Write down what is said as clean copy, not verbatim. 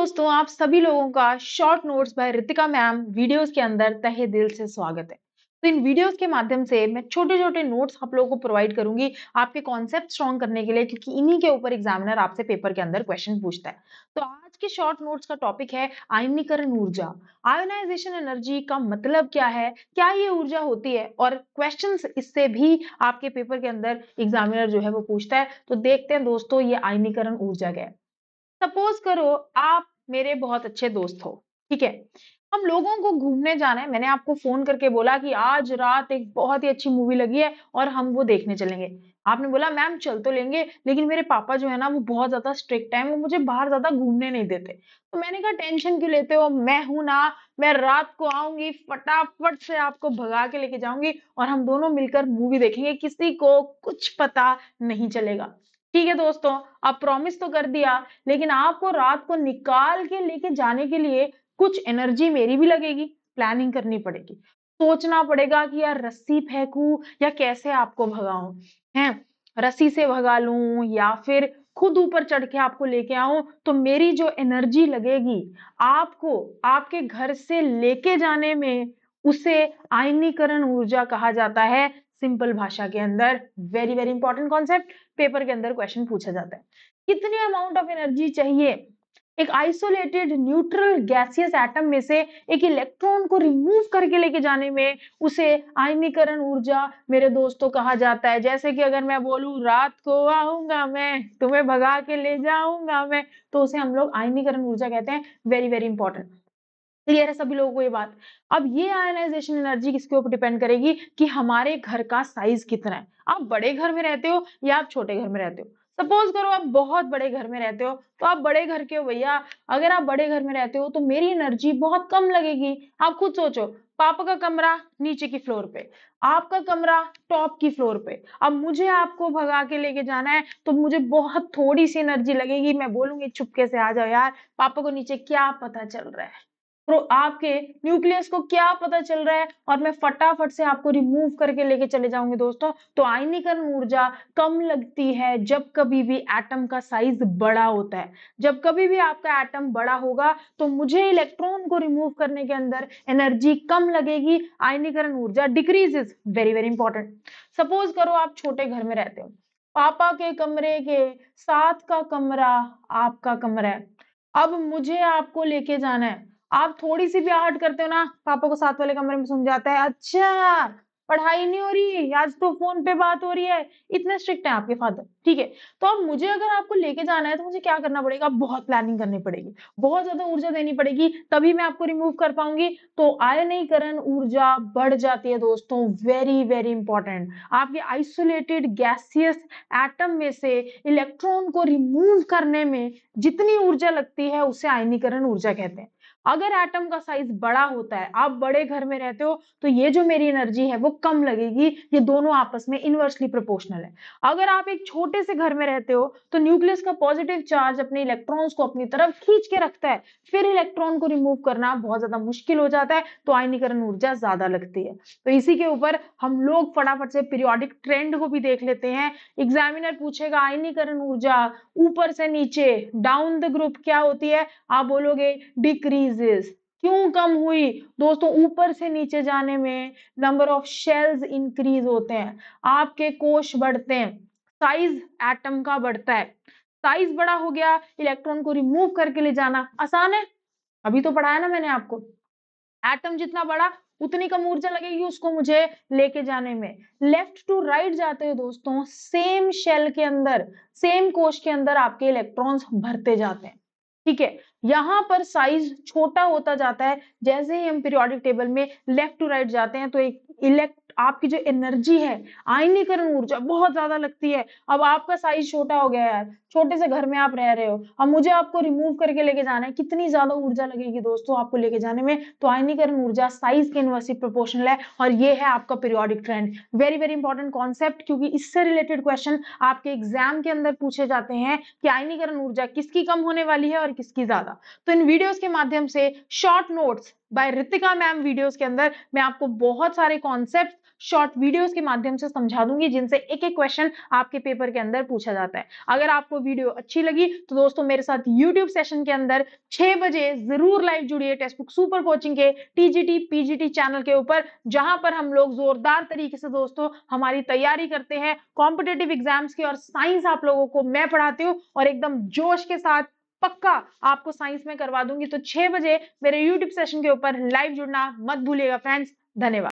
दोस्तों, आप सभी लोगों का short notes by Ritika ma'am videos के अंदर तहे दिल से स्वागत है। तो इन वीडियोस के माध्यम से मैं छोटे-छोटे नोट्स आप लोगों को प्रोवाइड करूंगी आपके कॉन्सेप्ट स्ट्रॉन्ग करने के लिए, क्योंकि इन्हीं के ऊपर एग्जामिनर आपसे पेपर के अंदर क्वेश्चन पूछता है। तो आज के शॉर्ट नोट्स का टॉपिक है आयनीकरण ऊर्जा। आयोनाइजेशन एनर्जी का मतलब क्या है, क्या ये ऊर्जा होती है, और क्वेश्चन इससे भी आपके पेपर के अंदर एग्जामिनर जो है वो पूछता है। तो देखते हैं दोस्तों, ये आयनीकरण ऊर्जा क्या है। सपोज करो आप मेरे बहुत अच्छे दोस्त हो, ठीक है। हम लोगों को घूमने जाना है, मैंने आपको फोन करके बोला कि आज रात एक बहुत ही अच्छी मूवी लगी है और हम वो देखने चलेंगे। आपने बोला मैम चल तो लेंगे, लेकिन मेरे पापा जो है ना वो बहुत ज्यादा स्ट्रिक्ट है, वो मुझे बाहर ज्यादा घूमने नहीं देते। तो मैंने कहा टेंशन क्यों लेते हो, मैं हूं ना, मैं रात को आऊंगी, फटाफट से आपको भगा के लेके जाऊंगी और हम दोनों मिलकर मूवी देखेंगे, किसी को कुछ पता नहीं चलेगा। ठीक है दोस्तों, अब प्रॉमिस तो कर दिया, लेकिन आपको रात को निकाल के लेके जाने के लिए कुछ एनर्जी मेरी भी लगेगी, प्लानिंग करनी पड़ेगी, सोचना पड़ेगा कि यार रस्सी फेंकूं या कैसे आपको भगाऊं, हैं रस्सी से भगा लूं या फिर खुद ऊपर चढ़ के आपको लेके आऊं। तो मेरी जो एनर्जी लगेगी आपको आपके घर से लेके जाने में, उसे आयनीकरण ऊर्जा कहा जाता है। सिंपल भाषा के अंदर very very important concept, paper के अंदर क्वेश्चन पूछा जाता है। कितनी अमाउंट ऑफ एनर्जी चाहिए एक आइसोलेटेड न्यूट्रल गैसियस एटम में से एक इलेक्ट्रॉन को रिमूव करके लेके जाने में, उसे आयनीकरण ऊर्जा मेरे दोस्तों कहा जाता है। जैसे कि अगर मैं बोलूं रात को आऊंगा मैं, तुम्हें भगा के ले जाऊंगा मैं, तो उसे हम लोग आयनीकरण ऊर्जा कहते हैं। Very very important. क्लियर है सभी लोगों को ये बात। अब ये आयनाइजेशन एनर्जी किसके ऊपर डिपेंड करेगी कि हमारे घर का साइज कितना है। आप बड़े घर में रहते हो या आप छोटे घर में रहते हो। सपोज करो आप बहुत बड़े घर में रहते हो, तो आप बड़े घर के हो भैया। अगर आप बड़े घर में रहते हो तो मेरी एनर्जी बहुत कम लगेगी। आप खुद सोचो, पापा का कमरा नीचे की फ्लोर पे, आपका कमरा टॉप की फ्लोर पे। अब मुझे आपको भगा के लेके जाना है तो मुझे बहुत थोड़ी सी एनर्जी लगेगी। मैं बोलूंगी चुपके से आ जाओ यार, पापा को नीचे क्या पता चल रहा है, तो आपके न्यूक्लियस को क्या पता चल रहा है, और मैं फटाफट से आपको रिमूव करके लेके चले जाऊंगे दोस्तों। तो आयनीकरण ऊर्जा कम लगती है जब कभी भी एटम का साइज बड़ा होता है। जब कभी भी आपका एटम बड़ा होगा तो मुझे इलेक्ट्रॉन को रिमूव करने के अंदर एनर्जी कम लगेगी, आयनीकरण ऊर्जा decreases. Very very important. Suppose करो आप छोटे घर में रहते हो, पापा के कमरे के साथ का कमरा आपका कमरा है। अब मुझे आपको लेके जाना है, आप थोड़ी सी भी आहट करते हो ना, पापा को साथ वाले कमरे में सुन जाता है, अच्छा पढ़ाई नहीं हो रही आज तो फोन पे बात हो रही है। इतने स्ट्रिक्ट है आपके फादर, ठीक है। तो अब मुझे अगर आपको लेके जाना है तो मुझे क्या करना पड़ेगा, बहुत प्लानिंग करनी पड़ेगी, बहुत ज्यादा ऊर्जा देनी पड़ेगी, तभी मैं आपको रिमूव कर पाऊंगी। तो आयनीकरण ऊर्जा बढ़ जाती है दोस्तों। Very very important. आपके आइसोलेटेड गैसियस एटम में से इलेक्ट्रॉन को रिमूव करने में जितनी ऊर्जा लगती है उसे आयनीकरण ऊर्जा कहते हैं। अगर एटम का साइज बड़ा होता है, आप बड़े घर में रहते हो, तो ये जो मेरी एनर्जी है वो कम लगेगी। ये दोनों आपस में इनवर्सली प्रोपोर्शनल है। अगर आप एक छोटे से घर में रहते हो तो न्यूक्लियस का पॉजिटिव चार्ज अपने इलेक्ट्रॉन्स को अपनी तरफ खींच के रखता है, फिर इलेक्ट्रॉन को रिमूव करना बहुत ज्यादा मुश्किल हो जाता है, तो आयनीकरण ऊर्जा ज्यादा लगती है। तो इसी के ऊपर हम लोग फटाफट से पीरियोडिक ट्रेंड को भी देख लेते हैं। एग्जामिनर पूछेगा आयनीकरण ऊर्जा ऊपर से नीचे डाउन द ग्रुप क्या होती है, आप बोलोगे डिक्रीजेस। क्यों कम हुई दोस्तों, ऊपर से नीचे जाने में नंबर ऑफ शेल्स इंक्रीज होते हैं, आपके कोश बढ़ते हैं, साइज एटम का बढ़ता है। साइज बड़ा हो गया, इलेक्ट्रॉन को रिमूव करके ले जाना आसान है, अभी तो पढ़ाया ना मैंने आपको। एटम जितना बड़ा उतनी कम ऊर्जा लगेगी उसको मुझे लेके जाने में। लेफ्ट टू राइट जाते हैं दोस्तों, सेम शेल के अंदर, सेम कोश के अंदर आपके इलेक्ट्रॉन्स भरते जाते हैं, ठीक है। यहां पर साइज छोटा होता जाता है जैसे ही हम पीरियोडिक टेबल में लेफ्ट टू राइट जाते हैं। तो एक इलेक्ट आपकी जो एनर्जी है, आयनीकरण ऊर्जा बहुत ज्यादा लगती है। अब आपका साइज छोटा हो गया यार, छोटे से घर में आप रह रहे हो, अब मुझे आपको रिमूव करके लेके जाना है, कितनी ज्यादा ऊर्जा लगेगी दोस्तों आपको लेके जाने में। तो आयनीकरण ऊर्जा साइज के इनवर्सली प्रोपोर्शनल है, और ये है आपका periodic trend. Very very important concept, क्योंकि इससे रिलेटेड क्वेश्चन आपके एग्जाम के अंदर पूछे जाते हैं कि आयनीकरण ऊर्जा किसकी कम होने वाली है और किसकी ज्यादा। तो इन वीडियोस के माध्यम से short notes by Ritika ma'am videos के अंदर मैं आपको बहुत सारे कॉन्सेप्ट शॉर्ट वीडियोस के माध्यम से समझा दूंगी, जिनसे एक एक क्वेश्चन आपके पेपर के अंदर पूछा जाता है। अगर आपको वीडियो अच्छी लगी तो दोस्तों मेरे साथ यूट्यूब सेशन के अंदर 6 बजे जरूर लाइव जुड़िए टेक्स्ट बुक सुपर कोचिंग के टीजीटी पीजीटी चैनल के ऊपर, जहां पर हम लोग जोरदार तरीके से दोस्तों हमारी तैयारी करते हैं कॉम्पिटेटिव एग्जाम्स की, और साइंस आप लोगों को मैं पढ़ाती हूँ और एकदम जोश के साथ पक्का आपको साइंस में करवा दूंगी। तो 6 बजे मेरे यूट्यूब सेशन के ऊपर लाइव जुड़ना मत भूलिएगा फ्रेंड्स। धन्यवाद।